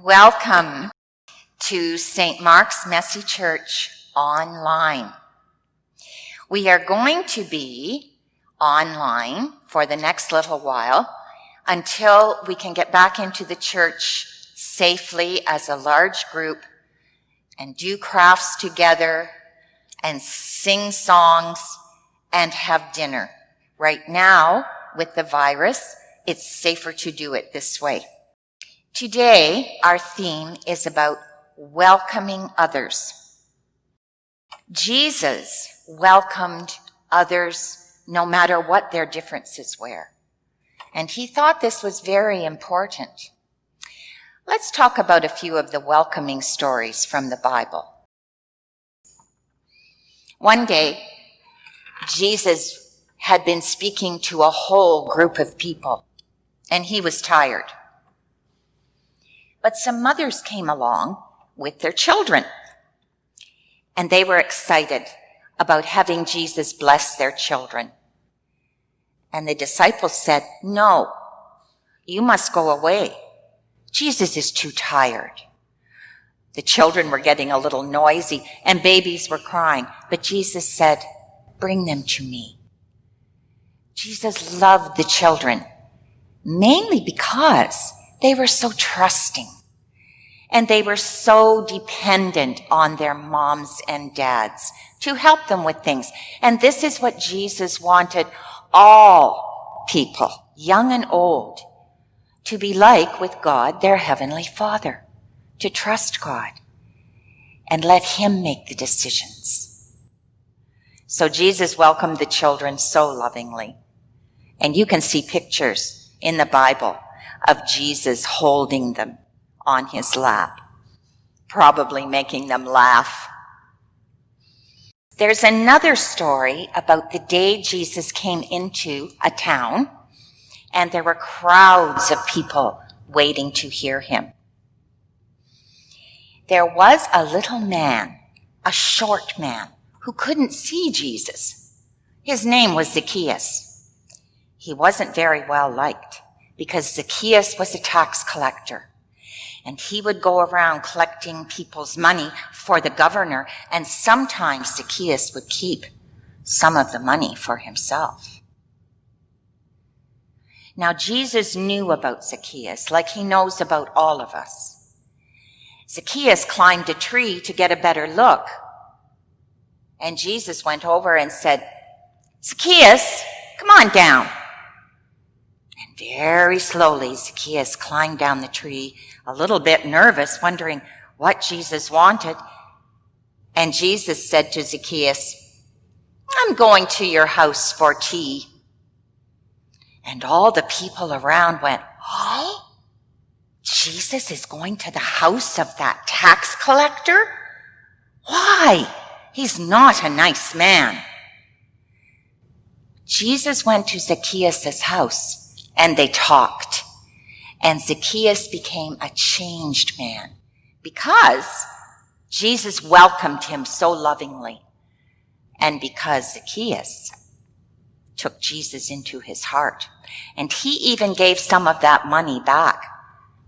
Welcome to St. Mark's Messy Church online. We are going to be online for the next little while until we can get back into the church safely as a large group and do crafts together and sing songs and have dinner. Right now, with the virus, it's safer to do it this way. Today, our theme is about welcoming others. Jesus welcomed others no matter what their differences were. And he thought this was very important. Let's talk about a few of the welcoming stories from the Bible. One day, Jesus had been speaking to a whole group of people, and he was tired. But some mothers came along with their children, and they were excited about having Jesus bless their children. And the disciples said, "No, you must go away. Jesus is too tired." The children were getting a little noisy, and babies were crying, but Jesus said, "Bring them to me." Jesus loved the children, mainly because they were so trusting, and they were so dependent on their moms and dads to help them with things. And this is what Jesus wanted all people, young and old, to be like with God, their heavenly Father, to trust God and let him make the decisions. So Jesus welcomed the children so lovingly. And you can see pictures in the Bible of Jesus holding them on his lap, probably making them laugh. There's another story about the day Jesus came into a town, and there were crowds of people waiting to hear him. There was a little man, a short man, who couldn't see Jesus. His name was Zacchaeus. He wasn't very well liked because Zacchaeus was a tax collector, and he would go around collecting people's money for the governor, and sometimes Zacchaeus would keep some of the money for himself. Now, Jesus knew about Zacchaeus like he knows about all of us. Zacchaeus climbed a tree to get a better look, and Jesus went over and said, "Zacchaeus, come on down." And very slowly, Zacchaeus climbed down the tree, a little bit nervous, wondering what Jesus wanted. And Jesus said to Zacchaeus, "I'm going to your house for tea." And all the people around went, "Oh, Jesus is going to the house of that tax collector? Why? He's not a nice man." Jesus went to Zacchaeus' house, and they talked. And Zacchaeus became a changed man because Jesus welcomed him so lovingly, and because Zacchaeus took Jesus into his heart. And he even gave some of that money back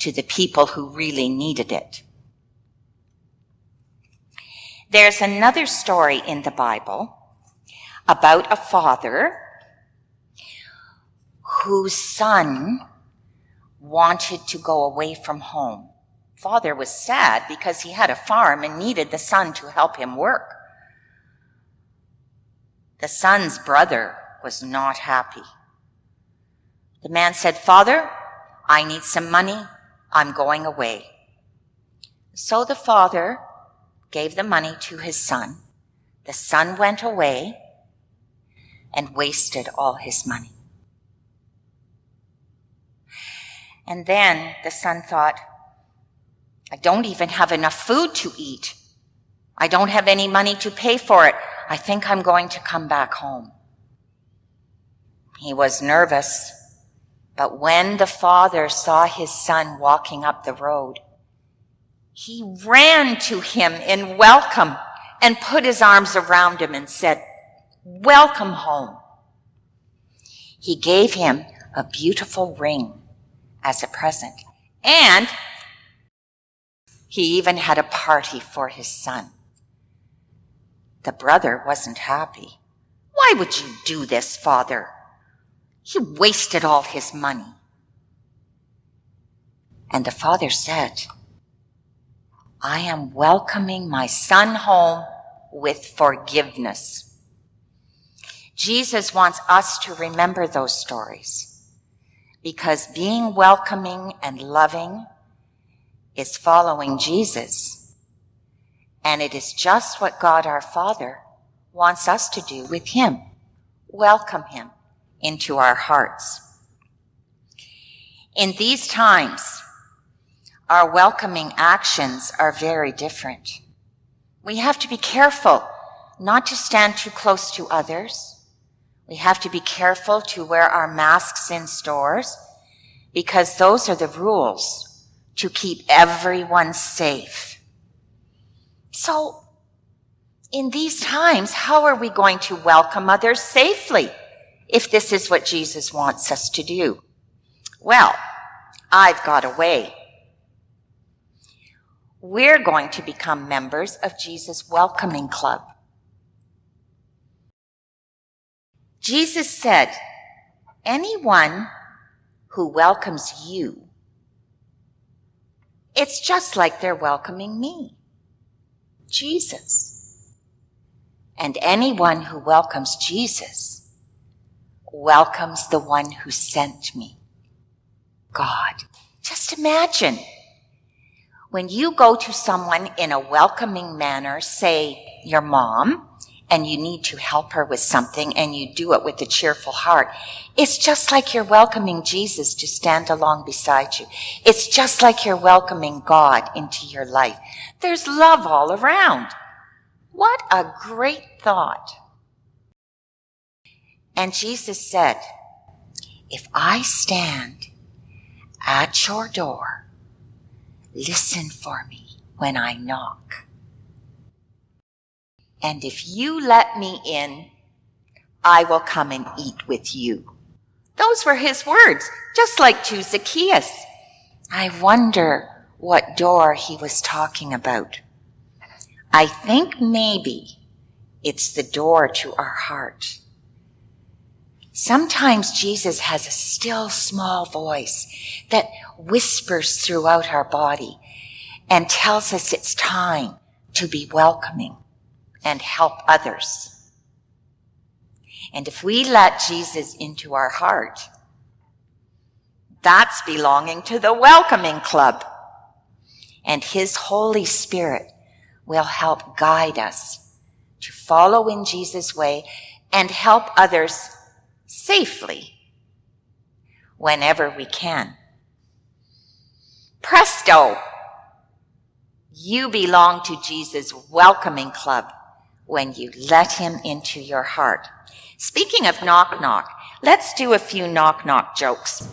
to the people who really needed it. There's another story in the Bible about a father whose son wanted to go away from home. Father was sad because he had a farm and needed the son to help him work. The son's brother was not happy. The man said, "Father, I need some money. I'm going away." So the father gave the money to his son. The son went away and wasted all his money. And then the son thought, "I don't even have enough food to eat. I don't have any money to pay for it. I think I'm going to come back home." He was nervous, but when the father saw his son walking up the road, he ran to him in welcome and put his arms around him and said, "Welcome home." He gave him a beautiful ring as a present, and He even had a party for his son. The brother wasn't happy. "Why would you do this, Father? You wasted all his money." And the father said, "I am welcoming my son home with forgiveness." Jesus wants us to remember those stories, because being welcoming and loving is following Jesus. And it is just what God our Father wants us to do with him. Welcome him into our hearts. In these times, our welcoming actions are very different. We have to be careful not to stand too close to others. We have to be careful to wear our masks in stores, because those are the rules to keep everyone safe. So, in these times, how are we going to welcome others safely if this is what Jesus wants us to do? Well, I've got a way. We're going to become members of Jesus' Welcoming Club. Jesus said, anyone who welcomes you, it's just like they're welcoming me, Jesus. And anyone who welcomes Jesus welcomes the one who sent me, God. Just imagine, when you go to someone in a welcoming manner, say your mom, and you need to help her with something, and you do it with a cheerful heart, it's just like you're welcoming Jesus to stand along beside you. It's just like you're welcoming God into your life. There's love all around. What a great thought. And Jesus said, if I stand at your door, listen for me when I knock. And if you let me in, I will come and eat with you. Those were his words, just like to Zacchaeus. I wonder what door he was talking about. I think maybe it's the door to our heart. Sometimes Jesus has a still small voice that whispers throughout our body and tells us it's time to be welcoming and help others. And if we let Jesus into our heart, that's belonging to the Welcoming Club. And his Holy Spirit will help guide us to follow in Jesus' way and help others safely whenever we can. Presto! You belong to Jesus' Welcoming Club when you let him into your heart. Speaking of knock knock, let's do a few knock knock jokes.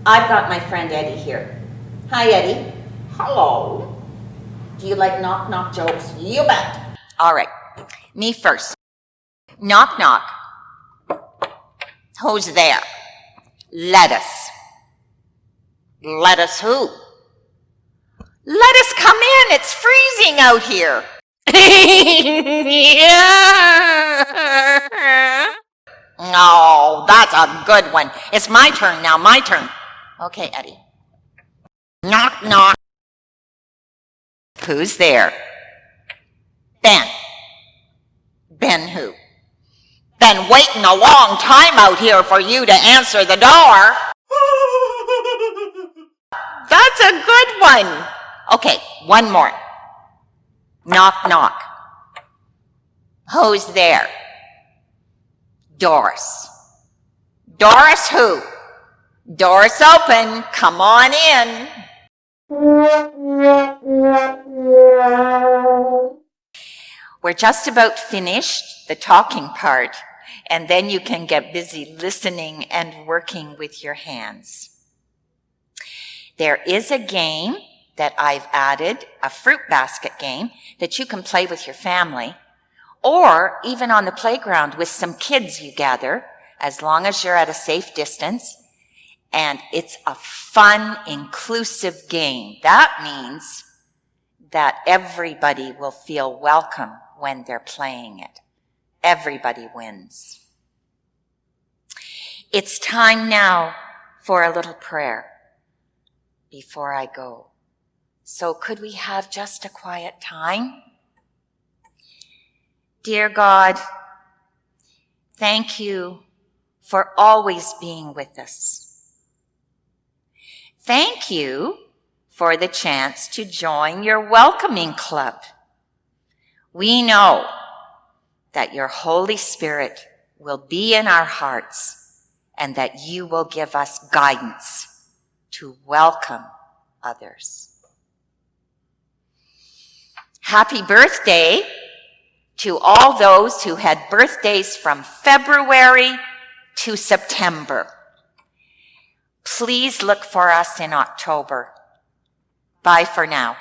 I've got my friend Eddie here. Hi, Eddie. Hello. Do you like knock knock jokes? You bet. All right, me first. Knock knock. Who's there? Lettuce. Lettuce who? Let us come in. It's freezing out here. Oh, that's a good one. It's my turn now, my turn. Okay, Eddie. Knock, knock. Who's there? Ben. Ben who? Been waiting a long time out here for you to answer the door. That's a good one. Okay, one more. Knock, knock. Who's there? Doris. Doris who? Doors open. Come on in. We're just about finished the talking part, and then you can get busy listening and working with your hands. There is a game that I've added, a fruit basket game, that you can play with your family, or even on the playground with some kids you gather, as long as you're at a safe distance. And it's a fun, inclusive game. That means that everybody will feel welcome when they're playing it. Everybody wins. It's time now for a little prayer before I go. So could we have just a quiet time? Dear God, thank you for always being with us. Thank you for the chance to join your welcoming club. We know that your Holy Spirit will be in our hearts and that you will give us guidance to welcome others. Happy birthday to all those who had birthdays from February to September. Please look for us in October. Bye for now.